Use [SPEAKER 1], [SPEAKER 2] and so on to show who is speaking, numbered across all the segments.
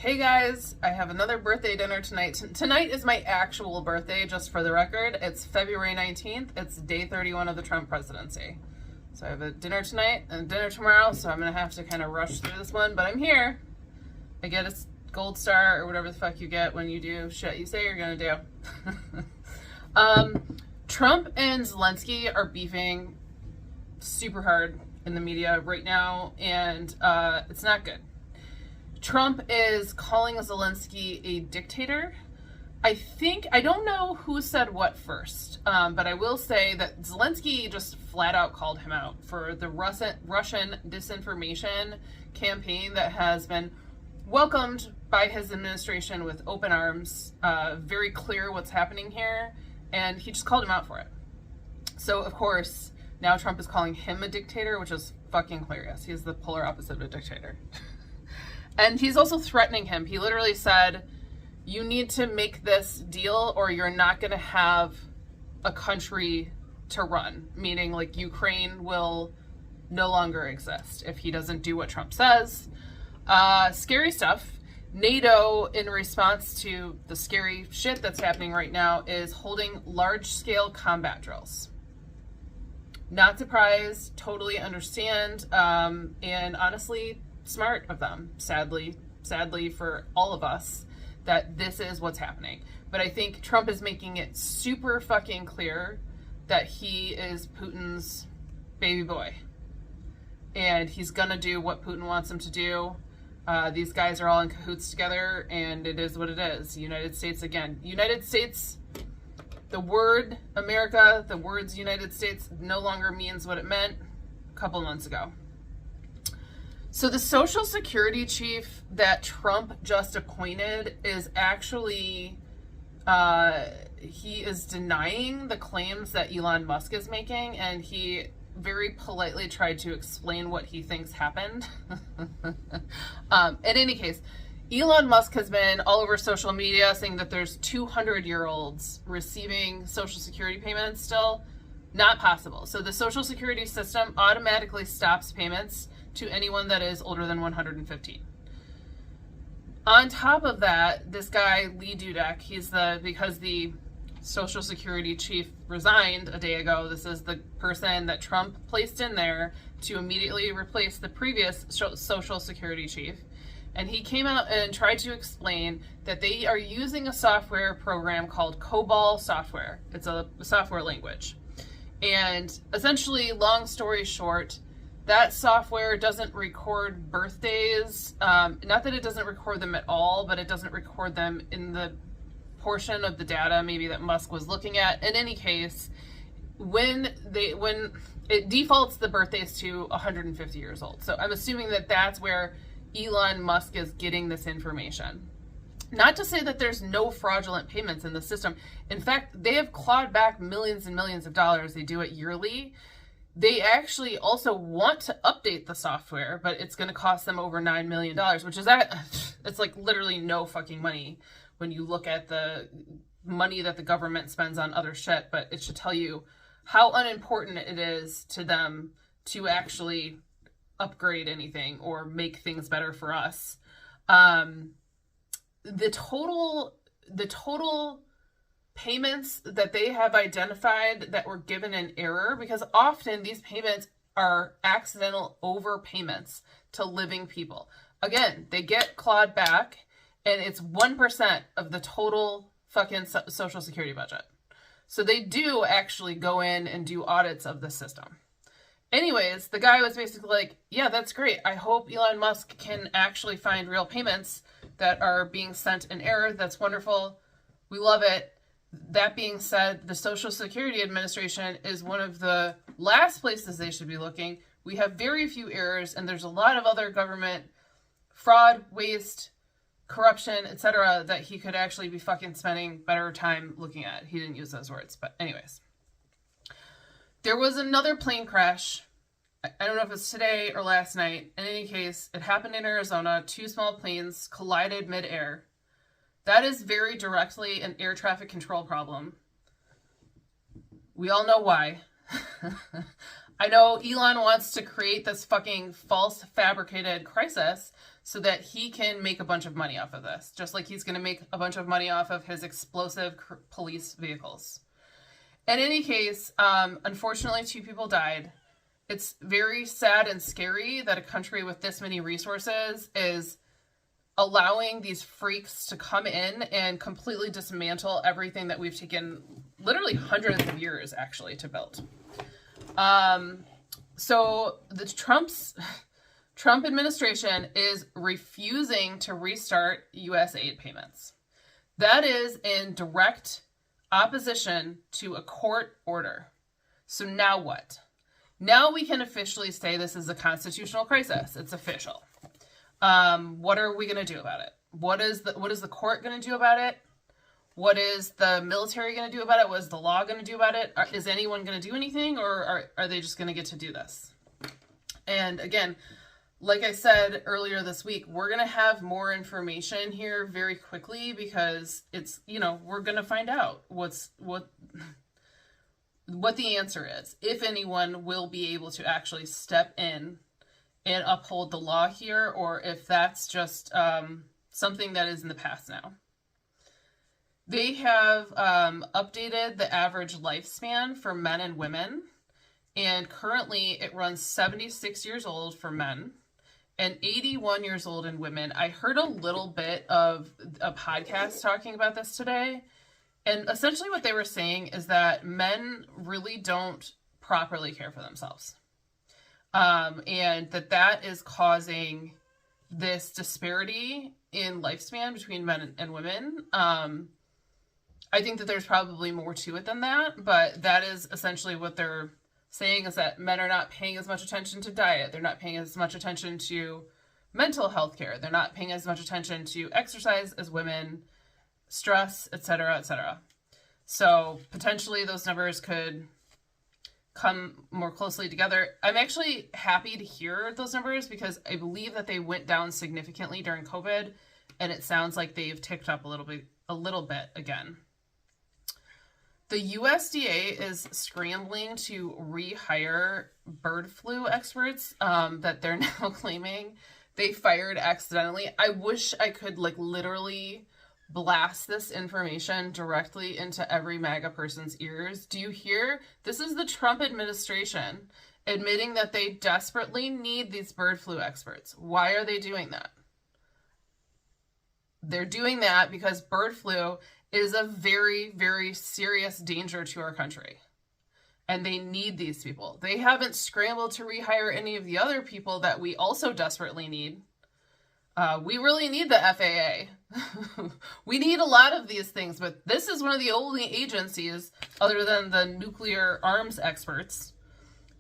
[SPEAKER 1] Hey guys, I have another birthday dinner tonight. Tonight is my actual birthday, just for the record. It's February 19th. It's day 31 of the Trump presidency. So I have a dinner tonight and a dinner tomorrow, so I'm going to have to kind of rush through this one, but I'm here. I get a gold star or whatever the fuck you get when you do shit you say you're going to do. Trump and Zelensky are beefing super hard in the media right now, and it's not good. Trump is calling Zelensky a dictator. I don't know who said what first, but I will say that Zelensky just flat out called him out for the Russian disinformation campaign that has been welcomed by his administration with open arms, very clear what's happening here, and he just called him out for it. So, of course, now Trump is calling him a dictator, which is fucking hilarious. He's the polar opposite of a dictator. And he's also threatening him. He literally said, you need to make this deal or you're not going to have a country to run. Meaning, like, Ukraine will no longer exist if he doesn't do what Trump says. Scary stuff. NATO, in response to the scary shit that's happening right now, is holding large-scale combat drills. Not surprised, totally understand, and honestly, smart of them, sadly for all of us, that this is what's happening. But I think Trump is making it super fucking clear that he is Putin's baby boy. And he's gonna do what Putin wants him to do. These guys are all in cahoots together, and it is what it is. United States, again. United States, the word America, the words United States no longer means what it meant a couple months ago. So the Social Security chief that Trump just appointed is actually, he is denying the claims that Elon Musk is making, and he very politely tried to explain what he thinks happened. In any case, Elon Musk has been all over social media saying that there's 200-year-olds receiving Social Security payments still. Not possible. So the Social Security system automatically stops payments to anyone that is older than 115. On top of that, this guy, Lee Dudek, because the Social Security chief resigned a day ago, this is the person that Trump placed in there to immediately replace the previous Social Security chief. And he came out and tried to explain that they are using a software program called COBOL software. It's a software language. And essentially, long story short, that software doesn't record birthdays. Not that it doesn't record them at all, but it doesn't record them in the portion of the data maybe that Musk was looking at. In any case, when it defaults the birthdays to 150 years old. So I'm assuming that that's where Elon Musk is getting this information. Not to say that there's no fraudulent payments in the system. In fact, they have clawed back millions and millions of dollars. They do it yearly. They actually also want to update the software, but it's going to cost them over $9 million, which is it's like literally no fucking money when you look at the money that the government spends on other shit. But it should tell you how unimportant it is to them to actually upgrade anything or make things better for us. The total payments that they have identified that were given in error, because often these payments are accidental overpayments to living people. Again, they get clawed back, and it's 1% of the total fucking Social Security budget. So they do actually go in and do audits of the system. Anyways, the guy was basically like, yeah, that's great. I hope Elon Musk can actually find real payments that are being sent in error. That's wonderful. We love it. That being said, the Social Security Administration is one of the last places they should be looking. We have very few errors, and there's a lot of other government fraud, waste, corruption, etc. that he could actually be fucking spending better time looking at. He didn't use those words, but anyways. There was another plane crash. I don't know if it's today or last night. In any case, it happened in Arizona. 2 small planes collided mid-air. That is very directly an air traffic control problem. We all know why. I know Elon wants to create this fucking false fabricated crisis so that he can make a bunch of money off of this, just like he's going to make a bunch of money off of his explosive police vehicles. In any case, unfortunately, 2 people died. It's very sad and scary that a country with this many resources is allowing these freaks to come in and completely dismantle everything that we've taken literally hundreds of years, actually, to build. So the Trump administration is refusing to restart U.S. aid payments. That is in direct opposition to a court order. So now what? Now we can officially say this is a constitutional crisis. It's official. What are we going to do about it? What is the court going to do about it? What is the military going to do about it? What is the law going to do about it? Is anyone going to do anything, or are they just going to get to do this? And again, like I said earlier this week, we're going to have more information here very quickly because it's, we're going to find out what the answer is. If anyone will be able to actually step in and uphold the law here, or if that's just something that is in the past now. They have updated the average lifespan for men and women, and currently it runs 76 years old for men and 81 years old in women. I heard a little bit of a podcast talking about this today, and essentially what they were saying is that men really don't properly care for themselves, and that is causing this disparity in lifespan between men and women. I think that there's probably more to it than that, but that is essentially what they're saying, is that men are not paying as much attention to diet. They're not paying as much attention to mental health care. They're not paying as much attention to exercise as women, stress, etc., etc. So potentially those numbers could come more closely together. I'm actually happy to hear those numbers because I believe that they went down significantly during COVID, and it sounds like they've ticked up a little bit again. The USDA is scrambling to rehire bird flu experts that they're now claiming they fired accidentally. I wish I could literally blast this information directly into every MAGA person's ears. Do you hear? This is the Trump administration admitting that they desperately need these bird flu experts. Why are they doing that? They're doing that because bird flu is a very, very serious danger to our country. And they need these people. They haven't scrambled to rehire any of the other people that we also desperately need. We really need the FAA. We need a lot of these things, but this is one of the only agencies, other than the nuclear arms experts,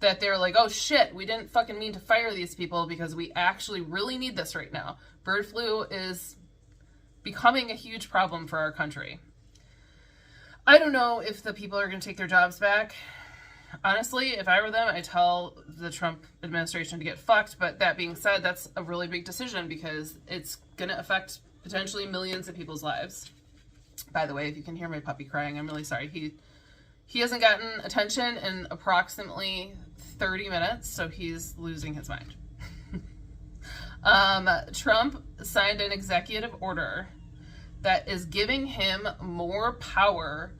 [SPEAKER 1] that they're like, oh shit, we didn't fucking mean to fire these people because we actually really need this right now. Bird flu is becoming a huge problem for our country. I don't know if the people are going to take their jobs back. Honestly, if I were them, I'd tell the Trump administration to get fucked. But that being said, that's a really big decision because it's going to affect potentially millions of people's lives. By the way, if you can hear my puppy crying, I'm really sorry. He hasn't gotten attention in approximately 30 minutes, so he's losing his mind. Trump signed an executive order that is giving him more power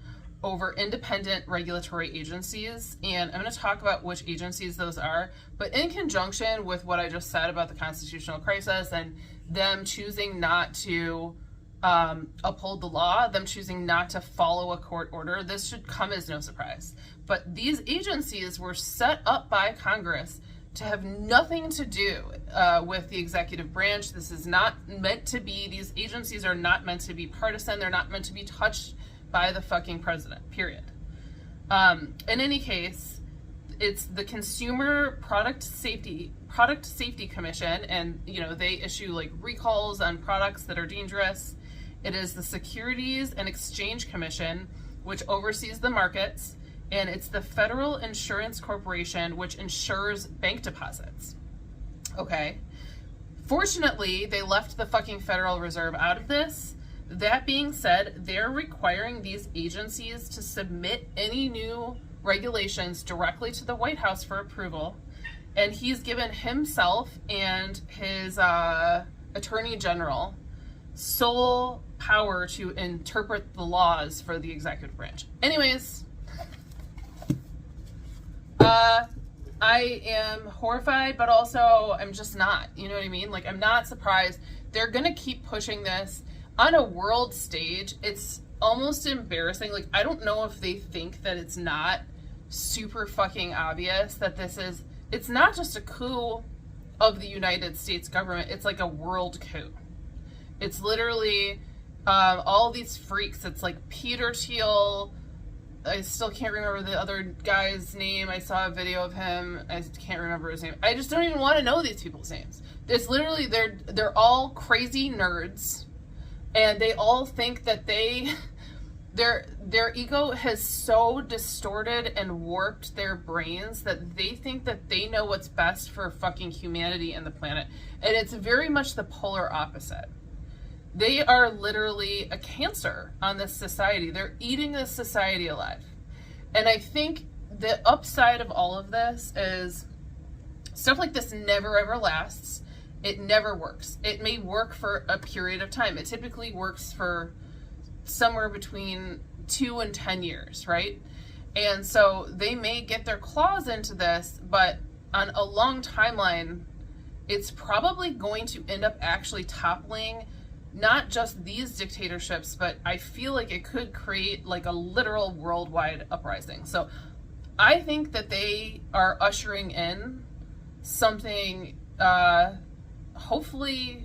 [SPEAKER 1] over independent regulatory agencies, and I'm going to talk about which agencies those are, but in conjunction with what I just said about the constitutional crisis and them choosing not to uphold the law, them choosing not to follow a court order, this should come as no surprise. But these agencies were set up by Congress to have nothing to do with the executive branch. This is not meant to be, these agencies are not meant to be partisan, they're not meant to be touched by the fucking president, period. In any case, it's the Consumer Product Safety Commission, and they issue recalls on products that are dangerous. It is the Securities and Exchange Commission, which oversees the markets, and it's the Federal Insurance Corporation, which insures bank deposits. Okay. Fortunately, they left the fucking Federal Reserve out of this. That being said, they're requiring these agencies to submit any new regulations directly to the White House for approval, and he's given himself and his attorney general sole power to interpret the laws for the executive branch. Anyways, I am horrified, but also I'm just not. You know what I mean? Like, I'm not surprised. They're gonna keep pushing this on a world stage. It's almost embarrassing. Like, I don't know if they think that it's not super fucking obvious that it's not just a coup of the United States government, it's like a world coup. It's literally all these freaks. It's like Peter Thiel. I still can't remember the other guy's name. I saw a video of him. I can't remember his name. I just don't even want to know these people's names. It's literally, they're all crazy nerds, and they all think that their ego has so distorted and warped their brains that they think that they know what's best for fucking humanity and the planet. And it's very much the polar opposite. They are literally a cancer on this society. They're eating this society alive. And I think the upside of all of this is stuff like this never ever lasts. It never works. It may work for a period of time. It typically works for somewhere between 2 and 10 years, right? And so they may get their claws into this, but on a long timeline, it's probably going to end up actually toppling not just these dictatorships, but I feel like it could create like a literal worldwide uprising. So I think that they are ushering in something hopefully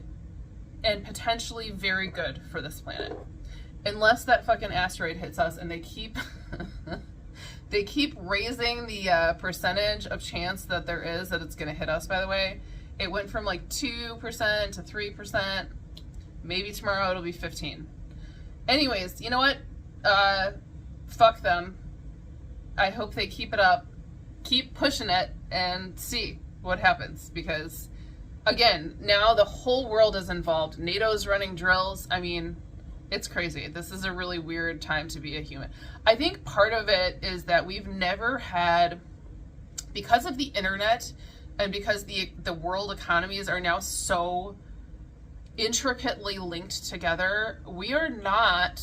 [SPEAKER 1] and potentially very good for this planet. Unless that fucking asteroid hits us, and they keep they keep raising the percentage of chance that there is that it's going to hit us, by the way. It went from like 2% to 3%. Maybe tomorrow it'll be 15. Anyways, you know what? Fuck them. I hope they keep it up. Keep pushing it and see what happens. Because, again, now the whole world is involved. NATO's running drills. I mean, it's crazy. This is a really weird time to be a human. I think part of it is that we've never had, because of the internet and because the world economies are now so intricately linked together, we are not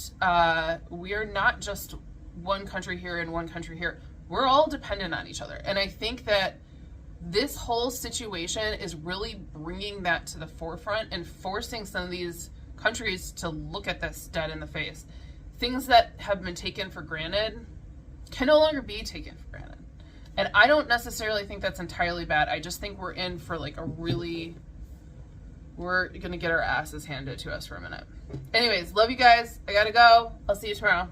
[SPEAKER 1] just one country here and one country here. We're all dependent on each other. And I think that this whole situation is really bringing that to the forefront and forcing some of these countries to look at this dead in the face. Things that have been taken for granted can no longer be taken for granted. And I don't necessarily think that's entirely bad. I just think we're in for like we're gonna get our asses handed to us for a minute. Anyways, love you guys. I gotta go. I'll see you tomorrow.